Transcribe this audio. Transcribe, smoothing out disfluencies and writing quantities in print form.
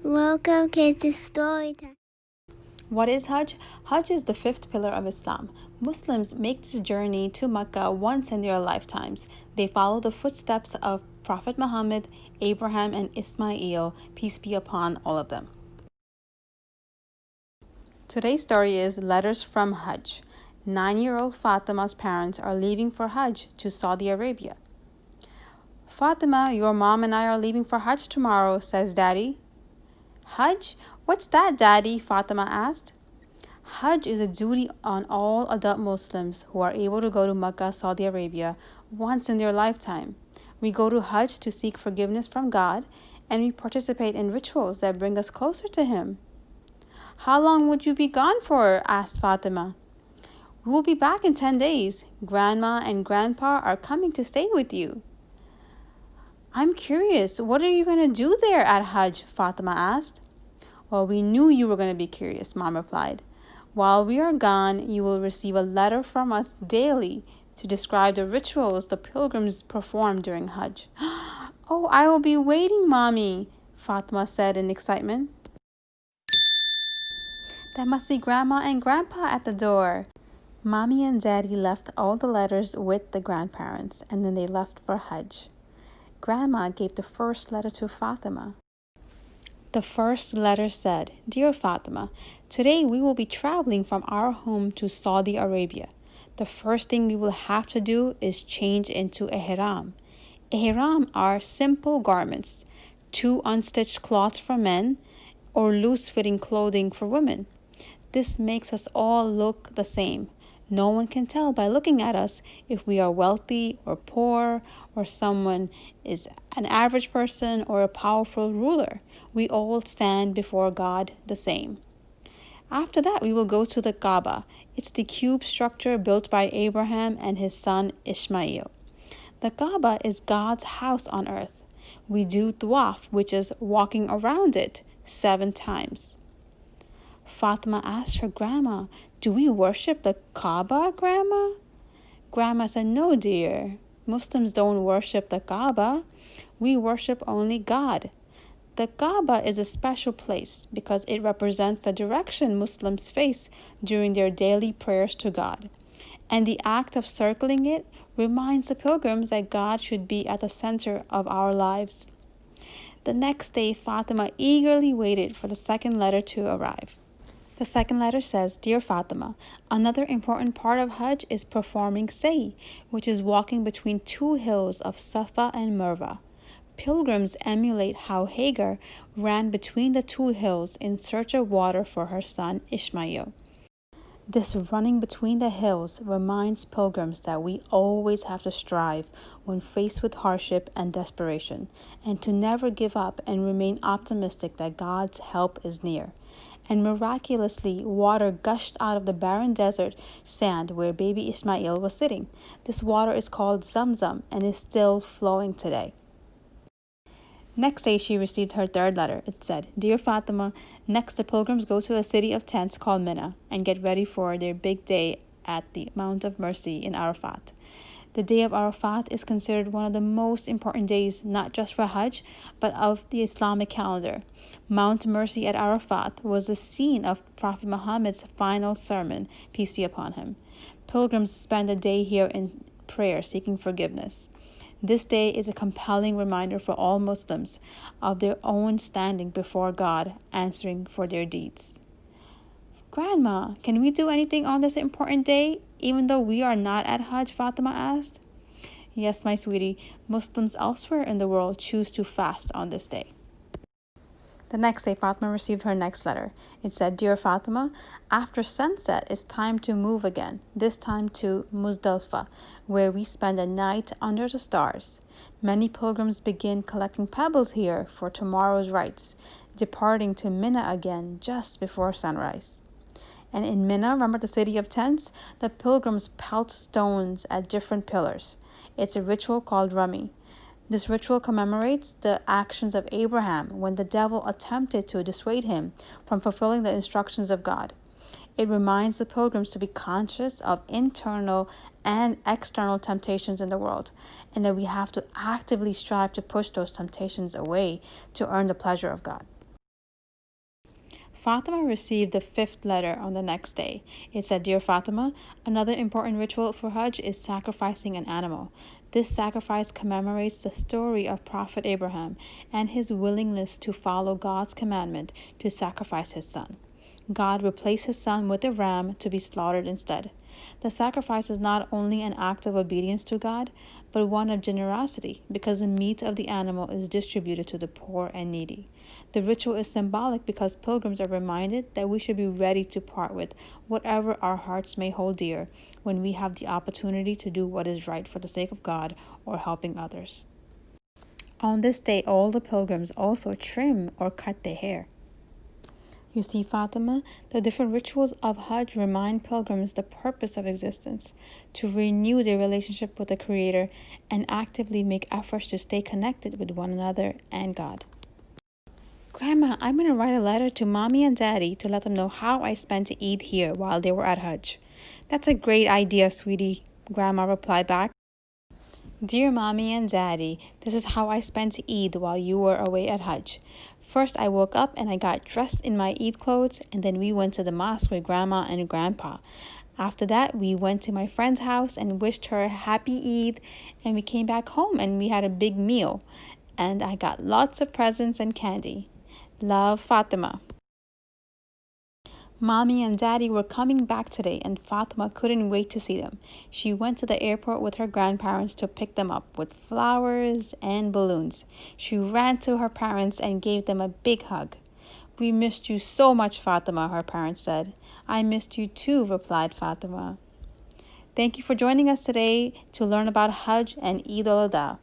Welcome kids to story time. What is Hajj? Hajj is the fifth pillar of Islam. Muslims make this journey to Mecca once in their lifetimes. They follow the footsteps of Prophet Muhammad, Abraham, and Ismail, peace be upon all of them. Today's story is Letters from Hajj. 9-year-old Fatima's parents are leaving for Hajj to Saudi Arabia. Fatima, your mom and I are leaving for Hajj tomorrow, says Daddy. Hajj? What's that, Daddy? Fatima asked. Hajj is a duty on all adult Muslims who are able to go to Mecca, Saudi Arabia, once in their lifetime. We go to Hajj to seek forgiveness from God, and we participate in rituals that bring us closer to Him. How long would you be gone for? Asked Fatima. We will be back in 10 days. Grandma and Grandpa are coming to stay with you. I'm curious, what are you going to do there at Hajj? Fatima asked. Well, we knew you were going to be curious, Mom replied. While we are gone, you will receive a letter from us daily to describe the rituals the pilgrims perform during Hajj. Oh, I will be waiting, Mommy, Fatima said in excitement. That must be Grandma and Grandpa at the door. Mommy and Daddy left all the letters with the grandparents, and then they left for Hajj. Grandma gave the first letter to Fatima. The first letter said, Dear Fatima, today we will be traveling from our home to Saudi Arabia. The first thing we will have to do is change into ihram. Ihram are simple garments, 2 unstitched cloths for men or loose-fitting clothing for women. This makes us all look the same. No one can tell by looking at us if we are wealthy or poor, or someone is an average person or a powerful ruler. We all stand before God the same. After that, we will go to the Kaaba. It's the cube structure built by Abraham and his son Ismail. The Kaaba is God's house on earth. We do tawaf, which is walking around it 7 times. Fatima asked her grandma, Do we worship the Kaaba, Grandma? Grandma said, No, dear. Muslims don't worship the Kaaba. We worship only God. The Kaaba is a special place because it represents the direction Muslims face during their daily prayers to God. And the act of circling it reminds the pilgrims that God should be at the center of our lives. The next day, Fatima eagerly waited for the second letter to arrive. The second letter says, Dear Fatima, another important part of Hajj is performing Sa'i, which is walking between 2 hills of Safa and Marwa. Pilgrims emulate how Hagar ran between the 2 hills in search of water for her son Ishmael. This running between the hills reminds pilgrims that we always have to strive when faced with hardship and desperation, and to never give up and remain optimistic that God's help is near. And miraculously, water gushed out of the barren desert sand where baby Ismail was sitting. This water is called Zamzam and is still flowing today. Next day, she received her third letter. It said, Dear Fatima, next the pilgrims go to a city of tents called Mina and get ready for their big day at the Mount of Mercy in Arafat. The day of Arafat is considered one of the most important days, not just for Hajj, but of the Islamic calendar. Mount Mercy at Arafat was the scene of Prophet Muhammad's final sermon, peace be upon him. Pilgrims spend a day here in prayer, seeking forgiveness. This day is a compelling reminder for all Muslims of their own standing before God, answering for their deeds. Grandma, can we do anything on this important day, even though we are not at Hajj? Fatima asked. Yes, my sweetie. Muslims elsewhere in the world choose to fast on this day. The next day, Fatima received her next letter. It said, Dear Fatima, after sunset, it's time to move again, this time to Muzdalfa, where we spend a night under the stars. Many pilgrims begin collecting pebbles here for tomorrow's rites, departing to Mina again just before sunrise. And in Mina, remember the city of tents? The pilgrims pelt stones at different pillars. It's a ritual called Rami. This ritual commemorates the actions of Abraham when the devil attempted to dissuade him from fulfilling the instructions of God. It reminds the pilgrims to be conscious of internal and external temptations in the world, and that we have to actively strive to push those temptations away to earn the pleasure of God. Fatima received the fifth letter on the next day. It said, "Dear Fatima, another important ritual for Hajj is sacrificing an animal. This sacrifice commemorates the story of Prophet Abraham and his willingness to follow God's commandment to sacrifice his son. God replaced his son with a ram to be slaughtered instead. The sacrifice is not only an act of obedience to God, but one of generosity because the meat of the animal is distributed to the poor and needy. The ritual is symbolic because pilgrims are reminded that we should be ready to part with whatever our hearts may hold dear when we have the opportunity to do what is right for the sake of God or helping others." On this day, all the pilgrims also trim or cut their hair. You see, Fatima, the different rituals of Hajj remind pilgrims the purpose of existence, to renew their relationship with the Creator and actively make efforts to stay connected with one another and God. Grandma, I'm going to write a letter to Mommy and Daddy to let them know how I spent Eid here while they were at Hajj. That's a great idea, sweetie, Grandma replied back. "Dear Mommy and Daddy, this is how I spent Eid while you were away at Hajj. First, I woke up and I got dressed in my Eid clothes, and then we went to the mosque with Grandma and Grandpa. After that, we went to my friend's house and wished her a happy Eid, and we came back home and we had a big meal. And I got lots of presents and candy. Love, Fatima." Mommy and Daddy were coming back today, and Fatima couldn't wait to see them. She went to the airport with her grandparents to pick them up with flowers and balloons. She ran to her parents and gave them a big hug. "We missed you so much, Fatima," her parents said. "I missed you too," replied Fatima. Thank you for joining us today to learn about Hajj and Eid al-Adha.